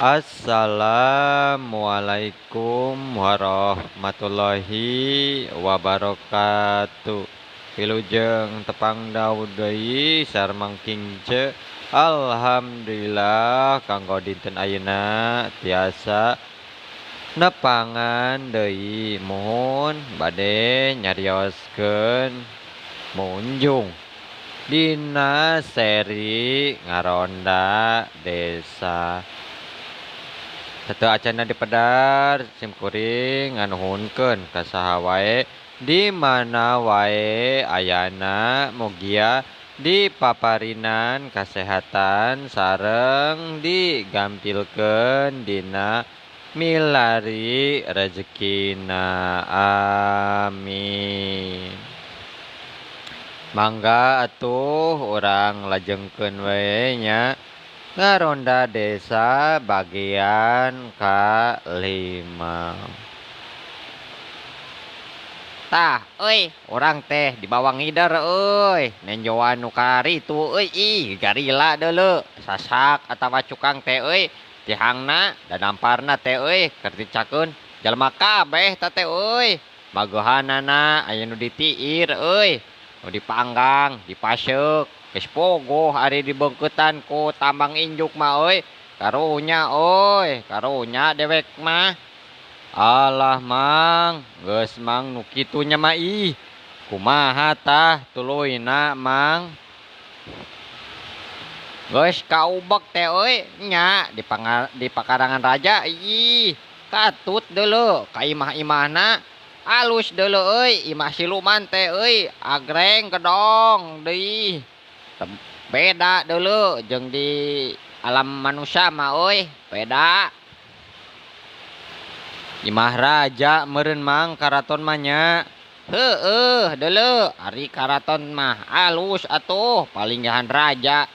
Assalamualaikum warahmatullahi wabarakatuh. Wilujeng tepang daud deui sareng kingce. Alhamdulillah kanggo dinten ayeuna tiasa nepangan deui mohon bade nyarioskeun munjung dina seri ngaronda desa. Satu acana di pedar simkuring nganuhunkeun ka saha wae di mana wae ayana mugia dipaparinan kasehatan sareng digampilkeun dina milari rezekina amin. Mangga atuh urang lajengkeun we nya ngaronda desa bagian ka-5. Tah, euy, urang teh di bawang ngidar euy. Nenjoan nu karitu euy, ih garila deuleu. Sasak atawa cukang teh euy. Tihangna dan namparna teh euy, keur dicakeun jalma kabeh teh euy. Bagohanana aya nu ditiir euy, nu dipanggang, dipaseuk. Geus pogoh ari dibeungkeutan ku tambang injuk mah euy. Karunya euy, karunya dewek mah. Alah mang, geus mang nu kitu nya mah ih. Kumaha tah tuluyna mang? Geus kaubek teh euy nya di pakarangan raja ih. Katut deuleu ka imah-imahna. Alus deuleu euy, imah siluman teh euy, agreng gedong deui. Beda deuleu jeung di alam manusia mah euy, beda. Imah raja meureun mang karaton mah nya. Heueuh deuleu, ari karaton mah alus atuh, palinggihan raja.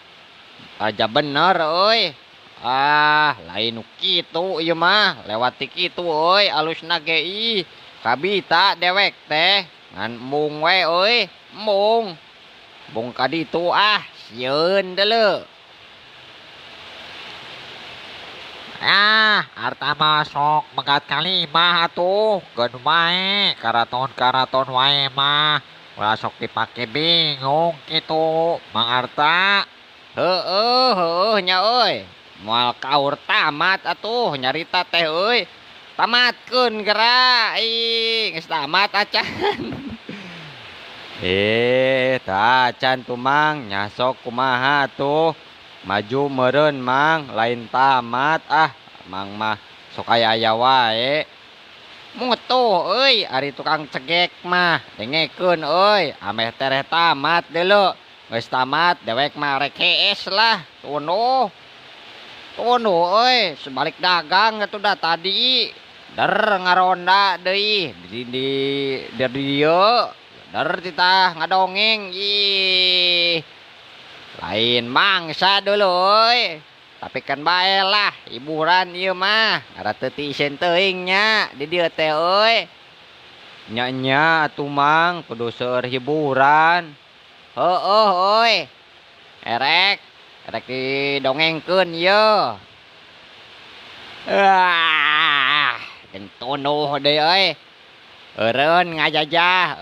Raja bener euy. Ah, lain nu kitu ieu mah, lewat ti kitu euy alusna ge ih. Kabita dewek teh ngan embung we euy, embung. Bung kaditu ah, sieun deuleu. Ah, harta masuk megat kalimah atuh. Geun wae karaton-karaton wae mah. Ulah sok dipake bingung kitu, Mang Arta. Heueuh nya euy. Moal kaur tamat atuh nyarita teh euy. Tamatkeun geura. Ih, geus tamat acan. Tacan tuh mang, nyasok kumaha tuh. Maju meureun mang, lain tamat ah. Mang mah sok aya wae. Mutu euy, ari tukang cegek mah dengekeun euy, ameh tereh tamat deuleu. Geus tamat dewek mah rek hees lah, tunuh. Tunuh euy, sebalik dagang atuh da tadi. Der ngaronda deui di dieu. Der titah ngadongeng ih. Lain mangsa dulu euy. Tapi kan bae lah hiburan ieu mah. Ara teu tisen teuing nya di dieu teh euy. Nya atuh mang kudu seueur hiburan. Heueuh euy. Erek didongengkeun ieu. Gentunuh deui euy. Eureun ngajajah,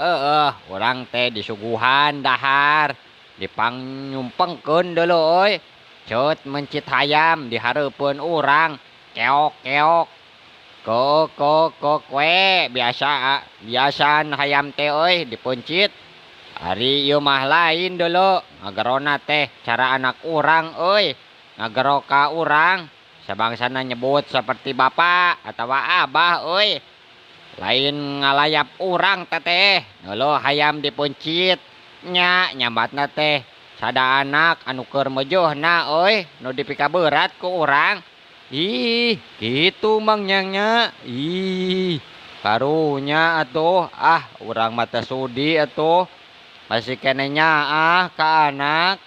urang teh disuguhan dahar, dipanyumpengkeun deuleu euy. Ceut mencit hayam dihareupeun urang, keok-keok. Kok we biasaan hayam teh euy dipencit. Ari ieu mah lain deuleu, ngagerona teh cara anak urang euy, ngagero ka urang, sabangsana nyebut seperti bapak atawa abah euy. Lain ngalayap urang teteh, ngeuleuh hayam dipencit nya nyambatna teh sada anak anu keur meujeunna euy nu dipikabeurat ku urang. Ih, kitu mang nya. Ih, karunya atuh ah urang mah teh sudi atuh. Masih keneh nyaah ka anak.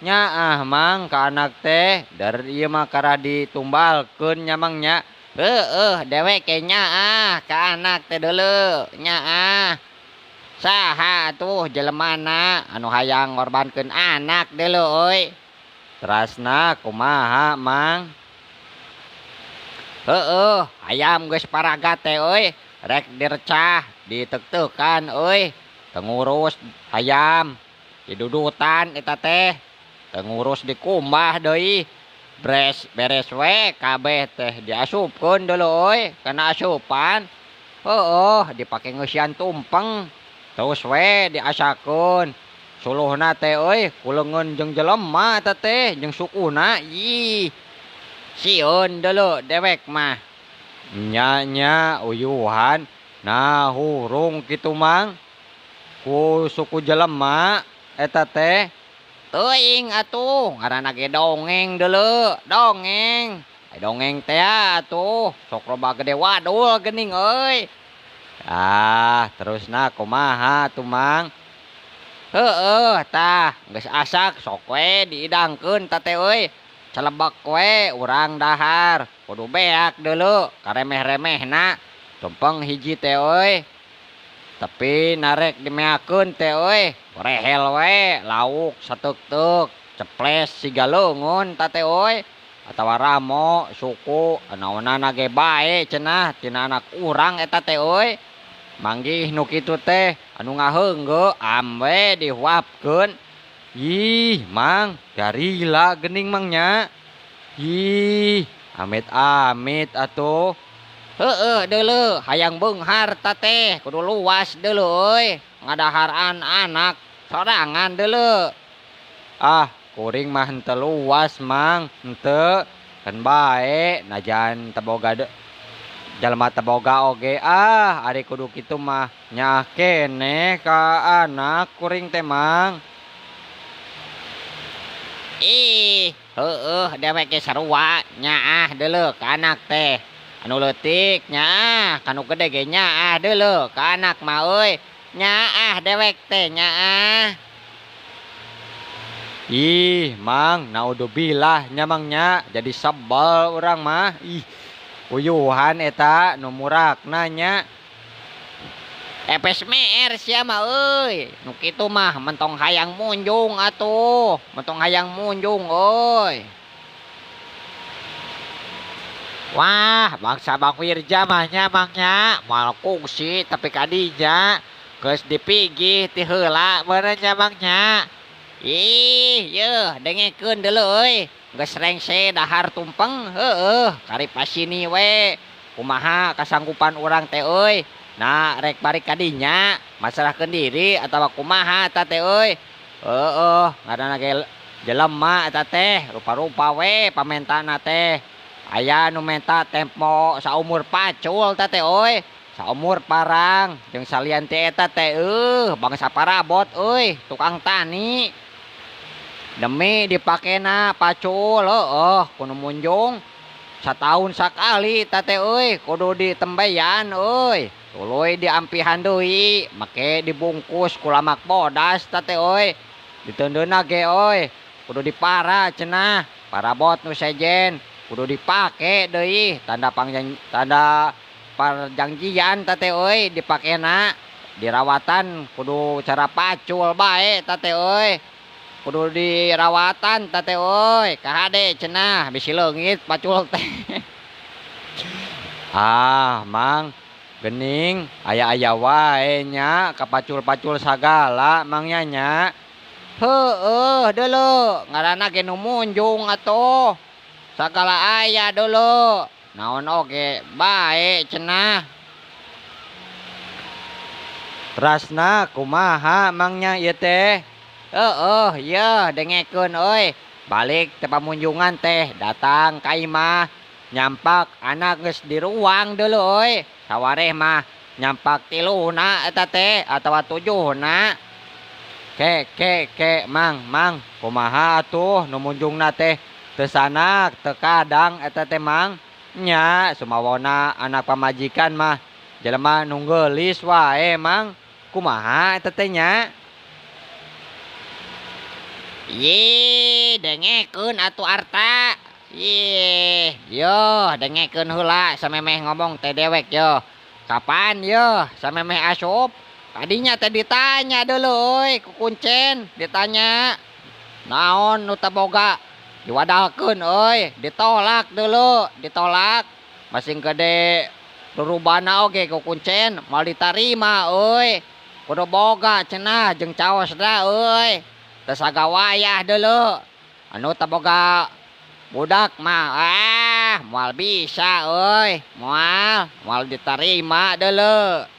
Nyaah mang ka anak teh, dar ieu mah kara ditumbalkeun nya mang nya. Dewek ke nyaah ka anak teh deuleu, nyaah. Saha atuh jelemana anu hayang ngorbankeun anak deuleu euy. Terasna kumaha mang? Heeh, hayam geus paragat teh euy, rek direcah, ditek-tekan euy. Teu ngurus hayam, didudutan eta teh. Teu ngurus dikumbah deui. Beres we kabeh teh diasupkeun deuleu euy, kana asupan. Heeh, dipake ngeusian tumpeng. Terus we diasakeun. Suluhna teh euy, kuleungeun jeung jelema eta teh, jeung sukuna. Ih. Sieun deuleu dewek mah. Nya uyuhan nah hurung kitu mang ku suku jelema eta teh teuing atuh ngaranna ge dongeng deuleu dongeng dongeng teh atuh sok loba gede wadul geuning euy terusna kumaha tuh mang heueuh tah geus asak sok we diidangkeun tah teh euy celebek we urang dahar kudu beak deuleu karemeh-remehna tumpeng hiji teh euy tapi narek dimeakeun teh euy rehel we lauk sateuk-teuk ceples siga leungeun tah teh euy atawa ramo suku naonana ge bae cenah tina anak urang eta teh euy manggih nu kitu teh anu ngaheungge am we dihuapkeun. Ih, mang, garila geuning mangnya. Ih, amit-amit atuh. Heueuh deuleu, hayang beunghar tah teh, kudu luas deuleu euy. Ngadaharan anak sorangan deuleu. Kuring mah henteu luas, Mang. Henteu. Kan bae najan teu boga jalma teu boga oge ari kudu kitu mah nya keneh ka anak kuring teh, Mang. Ih, heueuh dewek ge sarua nyaah deuleu ka anak teh. Anu leutik nyaah, kanu gede ge nyaah deuleu ka anak mah euy. Nyaah dewek teh nyaah. Ih, Mang, naudzubillah nya Mang nya, jadi sebel urang mah. Ih, uyuhan eta nu murakna nya. Epes meer sia mah euy. Nu kitu mah mentong hayang munjung atuh. Mentong hayang munjung euy. Wah, bangsa Bang Wirja mah nya mangnya moal kungsi tapi kadinya geus dipigih ti heula beuneu nya mangnya. Ih, yeuh dengekeun deuleu euy. Geus rengse dahar tumpeng heueuh kari pasini we. Kumaha kasanggupan urang teh euy. Nah, rek bari kadinya masalahkeun diri atawa kumaha eta teh euy. Heueuh, ngaranna ge jelema eta teh, rupa-rupa we pamentana teh. Aya nu menta tempo saumur pacul teh euy. Saumur parang jeung salian teh eta teh bangsa parabot euy, tukang tani. Demi dipakena pacul heueuh kudu munjung sataun sakali teh euy, kudu ditembeyan euy. Tuluy diampihan deui, make dibungkus ku lamak bodas teh euy. Diteundeuna ge euy, kudu dipara cenah. Parabot nu sejen kudu dipake deui, tanda perjanjian teh euy dipakena. Dirawatan kudu cara pacul bae teh euy. Kudu dirawatan teh euy, kahade cenah bisi leungit pacul teh. Mang geuning aya-aya wae nya kapacul-pacul sagala mangnya nya. Heueuh deuleu ngaranna ge nu munjung atuh. Sagala aya deuleu. Naon oge bae cenah. Terasna kumaha mangnya ieu teh? Heueuh yeuh dengekeun euy. Balik teh pamunjungan teh datang ka imah. Nyampak anak geus di ruang deuleu euy. Sawareh mah nyampak 3na eta teh atawa 7na. Ke mang kumaha atuh nu munjungna teh teu sanak teu kadang eta teh mang. Nya sumawona anak pamajikan mah jelema nu geulis wae mang. Kumaha eta teh nya? Yih, dengekeun atuh Arta. Yo dengekeun heula samemeh ngomong teh dewek yo. Kapan yo samemeh asup? Tadinya teh ditanya deuleu euy ku kuncen, ditanya. Naon nu teu boga? Diwadalkeun euy, ditolak deuleu, ditolak. masing gede rurubana oge ku kuncen mal ditarima euy kudu boga cenah jeung caos da euy teu sagawayah deuleu anu teu boga budak mah moal bisa euy moal ditarima deuleu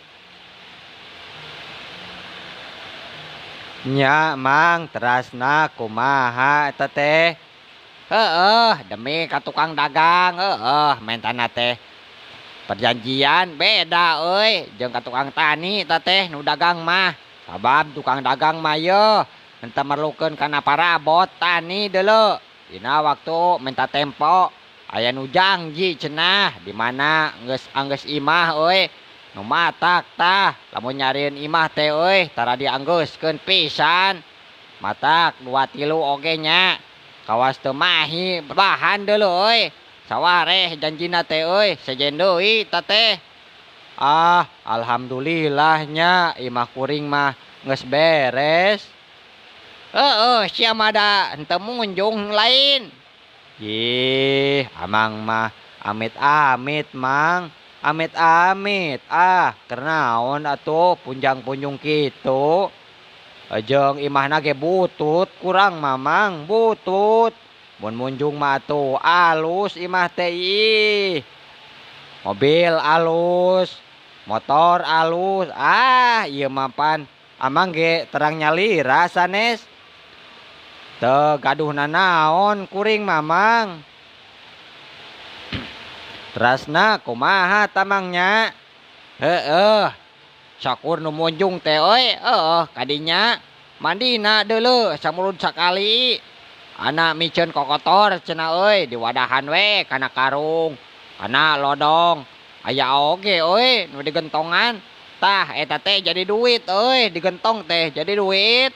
nya mang terasna kumaha eta teh demi ka tukang dagang mentana teh perjanjian beda euy jeung ka tukang tani eta teh nu dagang mah sabab tukang dagang mah yeuh henteu merlukeun kana parabot tani deuleu dina waktu minta tempo aya nu janji cenah di mana geus imah euy nu matak tah lamun nyarieun imah teh euy tara dianggeuskeun pisan matak 2-3 oge nya kawas teu mahi bahan deuleu euy sawareh janjina teh euy sejen deui eta teh alhamdulillah nya imah kuring mah geus beres sia mah da henteu munjung lain amang mah amit-amit mang amit-amit kernaon atuh punjang-punjung kitu jeung imahna ge butut kurang mamang butut mun munjung mah tuh alus imah teh mobil alus motor alus ieu mah pan amang ge terang nyalira sanes teu gaduh nanaon kuring mamang terasna kumaha tamangnya sakur nu munjung teh euy kadinya mandina deuleu samulud sakali anak micen kokotor cenah euy di wadahan we kana karung kana lodong aya oge euy nu digentongan tah eta teh jadi duit euy digentong teh jadi duit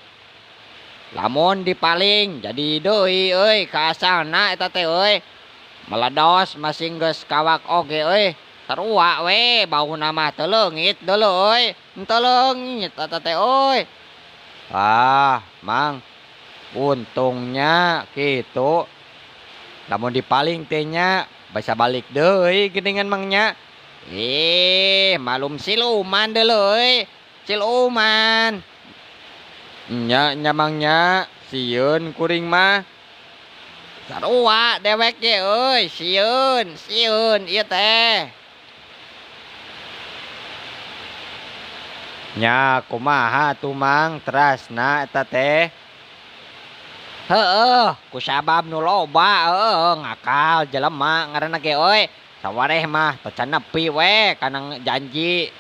lamun dipaling jadi deui euy ka asalna eta teh euy meledos masing geus kawak oge euy sarua we bauna mah teu leungit deuleu euy henteu leungit eta teh euy mang untungnya gitu lamun dipaling teh nya bisa balik deui geuningan mangnya malum siluman deuleu euy siluman nya nyamangnya sieun kuring mah sarua dewek ge euy sieun ieu teh nya kumaha tuh mang terasna eta teh kusabab nu loba ngakal jelema ngaranna ge euy sawareh mah teu can nepi we kana janji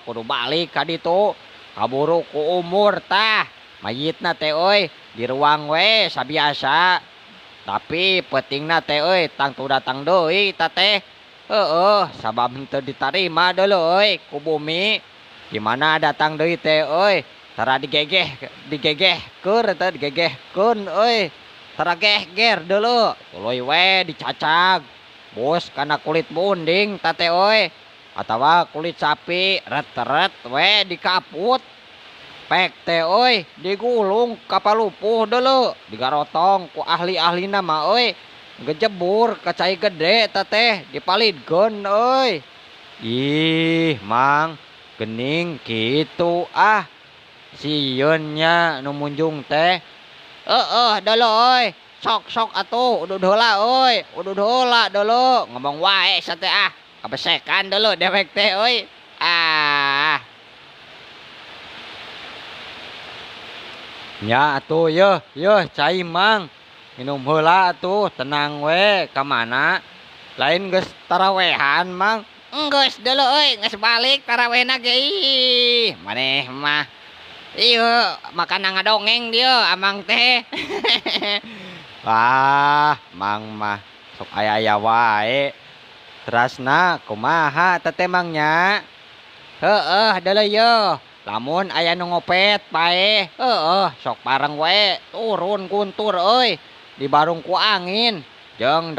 kudu balik ka ditu kaburu ku umur tah mayitna teh euy di ruang we sabiasa tapi pentingna teh euy tangtu datang deui ta teh sabab henteu ditarima deuleu euy ku bumi di mana datang deui teh euy tara digegehkeun eta digegehkeun euy tara gehger deuleu tuluy we dicacag bos kana kulit bunding ta teh euy atawa kulit sapi ret-ret we dikaput pek teh euy digulung ka palupuh deuleu digarotong ku ahli-ahlina mah euy gejebur ka cai gede ta teh dipalidkeun euy mang gening kitu sieun nya nu munjung teh deuleu euy sok atuh udud heula euy udud heula deuleu ngomong wae sa teh kabesekan deuleu dewek teh euy nya atuh yeuh cai mang minum heula atuh tenang we ka mana lain geus tarawehan mang geus deuleu euy geus balik tarawehna ge maneh mah ieu makan ngadongeng dieu amang teh mang mah sok aya wae terasna kumaha teh mangnya deuleu yeuh lamun aya nu ngopet paeh sok pareng we turun kuntur euy di barung ku angin jeung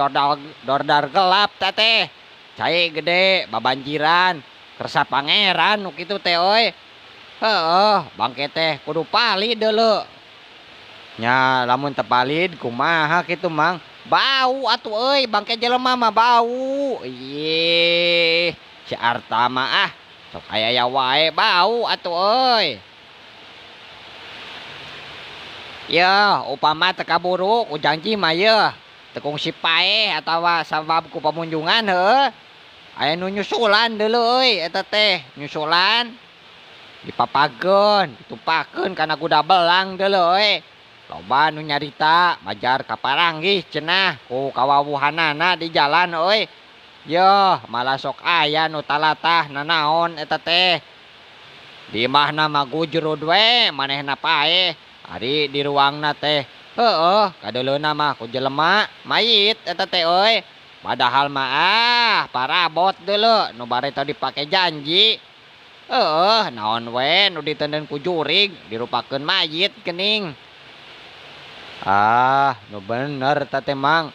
dordar gelap teh cai gede babanjiran kersa pangeran nu kitu teh euy bangke teh kudu palid deuleu nya lamun teu palid kumaha kitu mang Bau atuh euy, bangke jelema mah bau. Iye, si Arta mah sok aya wae bau atuh euy. Ya, upama teu kaburu ku janji mah ye, teu kungsi paeh atawa sabab ku pamunjungan heueuh. Aya nu nyusulan deuleu euy eta teh, nyusulan dipapageun, ditumpakeun kana kuda belang deuleu euy. Loba nu nyarita majar kaparanggih cenah ku kawawuhanana di jalan euy. Yeuh, malah sok aya nu talatah nanaon eta teh. Di imahna mah gujrud we manehna paeh. Ari di ruangna teh heueuh kadeuleuna mah ku jelema mayit eta teh euy. Padahal mah parabot deuleu nu bari teu dipake janji. Heueuh naon we nu diteuneun ku jurig dirupakeun mayit geuning. Nu bener eta teh Mang.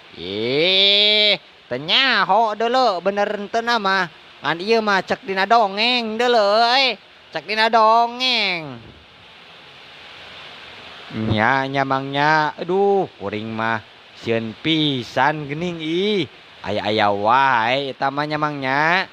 Teu nyaho deuleu bener henteu na mah. Ngan ieu mah cek dina dongeng deuleu euy. Cek dina dongeng. Nya Mangnya, aduh kuring mah sieun pisan geuning ih. Aya-aya wae eta mah nya Mangnya.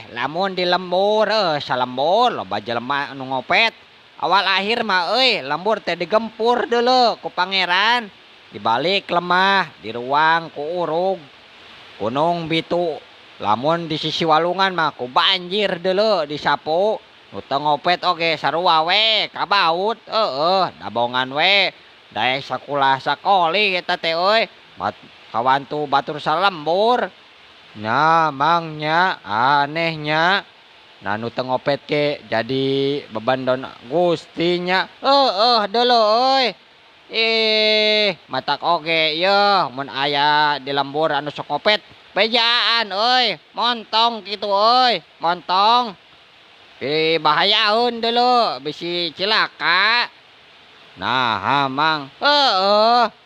Lamun di lembur salembur loba jelema nu ngopet. Awal akhir mah euy lembur teh digempur deuleu ku pangeran. Dibalik lemah, di ruang ku urug. Gunung Bitu. Lamun di sisi walungan mah ku banjir deuleu disapu. Nu teu ngopet oge sarua we kabaut. Dabongan we. Daek sakulah sakoli eta teh euy. Kawantu batur salembur. Nya Mangnya anehnya. Nah nu teu ngopet ke jadi beban don Gustinya. Deuleu euy. Matak oge yeuh mun aya di lembur anu sok ngopet bejaan euy, montong kitu euy, montong. Bahayaeun deuleu bisi cilaka. Nah, Mang.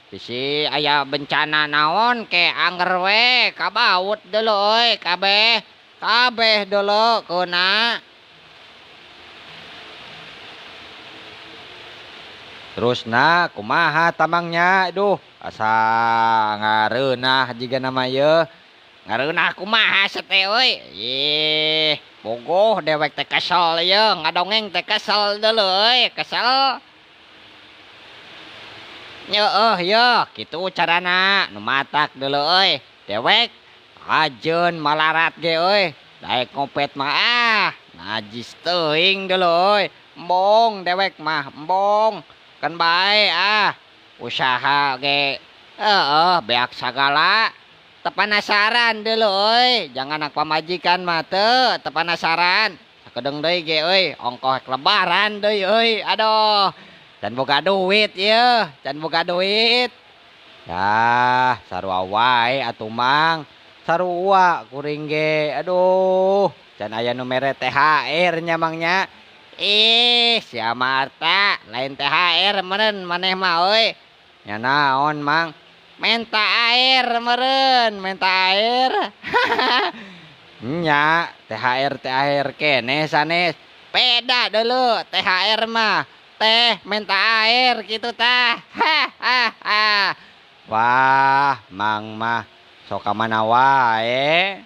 Bisi aya bencana naon ke anger we kabaut deuleu euy kabeh. Kabeh deuleu keuna. Terusna kumaha tamangnya? Duh, asa ngareunah jiga nama ye. Ngareunah kumaha teh euy? Bogoh dewek teh kesel ye, ngadongeng teh kesel deuleu euy, kesel. Yeuh kitu carana nu matak deuleu euy. Dewek ajeun malarat ge euy. Daek ngopet mah najis teuing deuleu euy. Embong dewek mah, embong. Kan bae usaha ge beak sagala. Teu panasaran deuleu euy. Jangan anak pamajikan mah teu panasaran. Sakedeung deui ge euy, ongkoh lebaran deui euy. Aduh. Dan boga duit ye, can boga duit. Yah, sarua wae atuh Mang. Sarua kuring ge. Aduh, can aya nu mere THR nya Mangnya. Sia Marta, lain THR meureun maneh mah euy. Nya naon Mang? Menta air meureun, menta air. Nya, THR keneh sanes. Beda deuleu THR mah. Teh menta air gitu tah. Wah, Mang mah sok ka mana wae.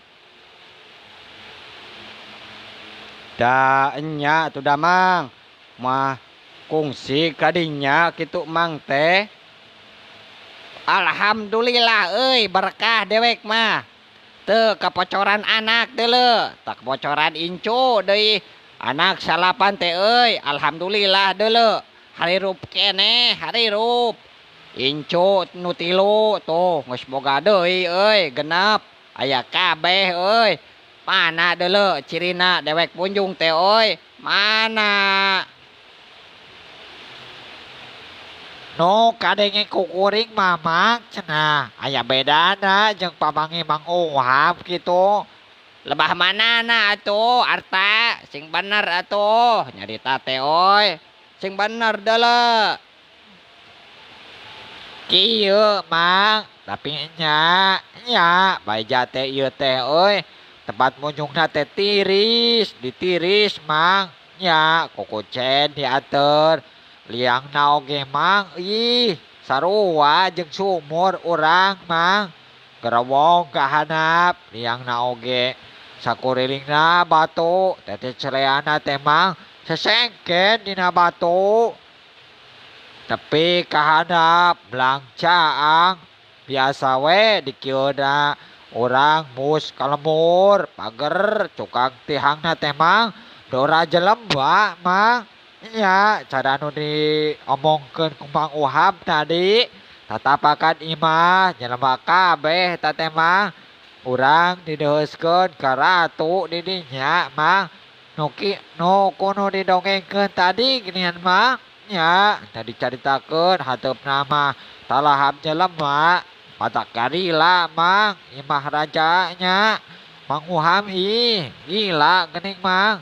Da enya tuh da Mang. Mah kungsi kadinya kitu Mang teh. Alhamdulillah euy berkah dewek mah. Teu kapocoran anak deuleu, tak kapocoran incu deui. Anak salapan teh euy, alhamdulillah deuleu. Harirup keneh, harirup. Incu nu 3 tuh geus boga deui euy, genep. Aya kabeh euy. Mana deuleu cirina dewek punjung teh euy? Mana? No kadenge kukuring mah Mang cenah. Aya bedana jeung pamangi Mang Ohab kitu. Lebah manana atuh Arta, sing bener atuh nyarita teh euy. Sing bener deuleu. Kieu Mang, tapi nya baeja teh ieu teh euy. Tempat munjungna teh tiris, ditiris Mang. Nya kukucen diatur. liang na oge mang ih sarua jeung sumur urang mang gerawong kahanap liang na oge sakurilingna batu tete celeana teh mang sesengken dina batu tapi kahanap belang caang biasa we dikieuna orang mus kalemur pager cukang tihangna teh mang dora jelema mang nya cara nu diomongkeun ku Mang Uhab tadi tatapakan imah jelema kabeh eta teh mang urang dideuskeun ka ratu di dinya mang nu kuno didongengkeun tadi ginian mang nya tadi caritakeun hateupna mah talahap jelema patak garila mang imah rajanya Mang Uham ih gila geuning mang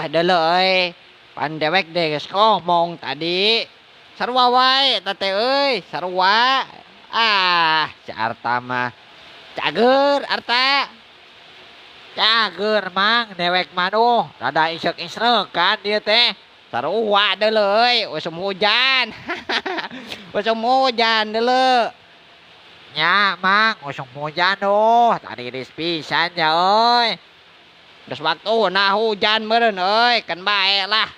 Dele pan dewek deh geus ngomong tadi sarua wae tete euy sarua si Arta mah cager Arta cager mang dewek mah rada isrek-isrekan dieu teh sarua deuleu euy usum hujan usum hujan deuleu nya mang usum hujan tadi iris pisan ya euy geus waktuna hujan meureun euy kan bae lah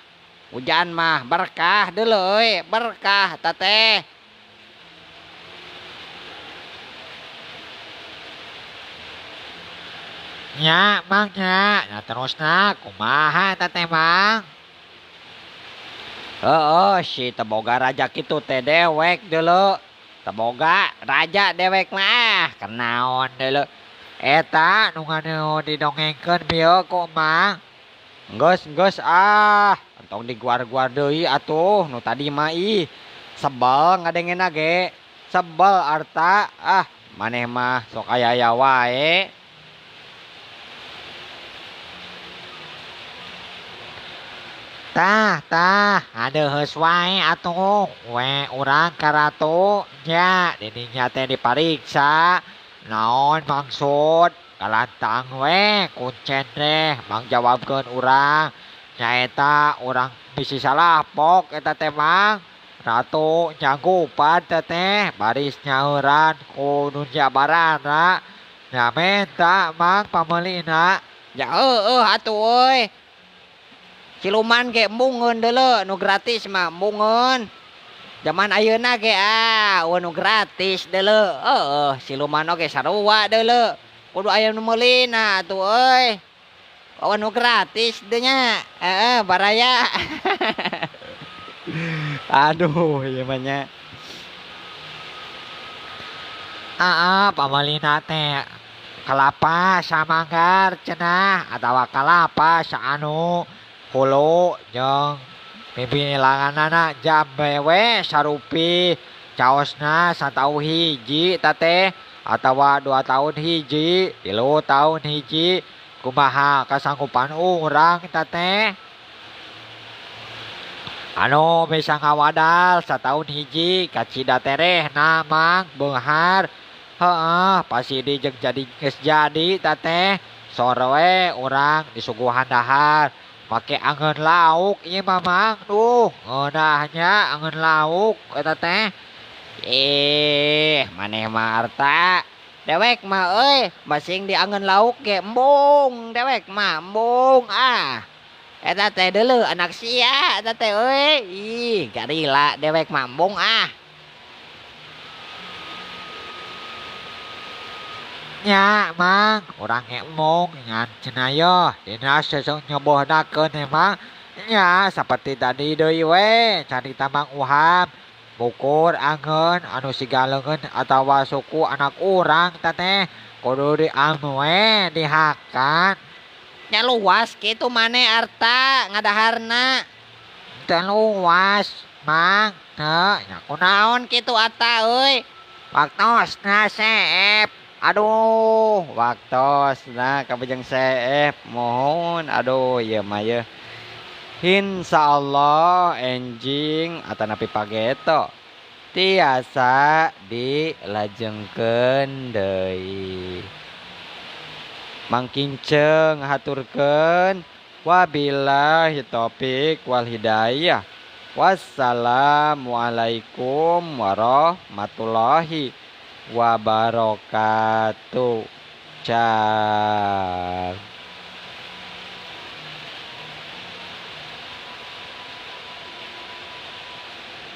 hujan mah berkah deuleu euy berkah teteh nya mang nya terusna kumaha eta teh mang si teboga raja kitu teh dewek deuleu teboga raja dewek mah kenaon deuleu eta nu nganu didongengkeun bieu ku mang geus entong diguar-guar deui atuh nu tadi mah ih sebel ngadengena ge sebel Arta maneh mah sok aya wae tah adeuheus wae atuh we urang ka ratu nya didinya teh dipariksa naon maksud kalantang we kuncen teh mang jawabkeun urang nyaeta urang bisi salahpok eta teh mang ratu nyagupan teh baris nyauran ku nun jabarana nya menta mang pameulina ya atuh euy siluman ge embungeun deuleu nu gratis mah embungeun zaman ayeuna ge nu gratis deuleu siluman oge sarua deuleu kudu aya nu meulina atuh euy nu gratis deui nya baraya aduh ieu mah nya pameulina teh kalapa samanggar cenah atawa kalapa saanu hulu jeung pimpilanganana jambe we sarupi caosna 1 tahun hiji teh atawa 2 tahun hiji 3 tahun hiji kumaha kasanggupan urang teh anu bisa ngawadal 1 tahun hiji kacida terehna mang beunghar pasti jeung jadi geus jadi teh sore we urang disuguhan dahar make angeun lauk ieu mah mang ngeunahnya angeun lauk eta teh maneh mah Arta dewek mah euy basing di angeun lauk ge embung dewek mah embung eta teh deuleu anak sia eta teh euy ih garila dewek mah embung nya mang urang ngomong ngan cenah yo dina sesuk nyobohnakeun emang nya saperti tadi deui we carita Mang Uhab bukur angeun anu sigaleungeun atawa suku anak urang teh kudu dianu we dihakan nya luas kitu maneh Arta ngadaharna teu luas mang teu nya kunaon kitu Arta euy waktosna seep aduh waktosna kabejeng seep mohon aduh ieu mah ye insyaallah enjing atanapi pageto tiasa dilajengkeun deui Mang Kinceng haturkeun wabillahi taufik wal hidayah Wassalamualaikum warahmatullahi wabarakatuh. Ciao.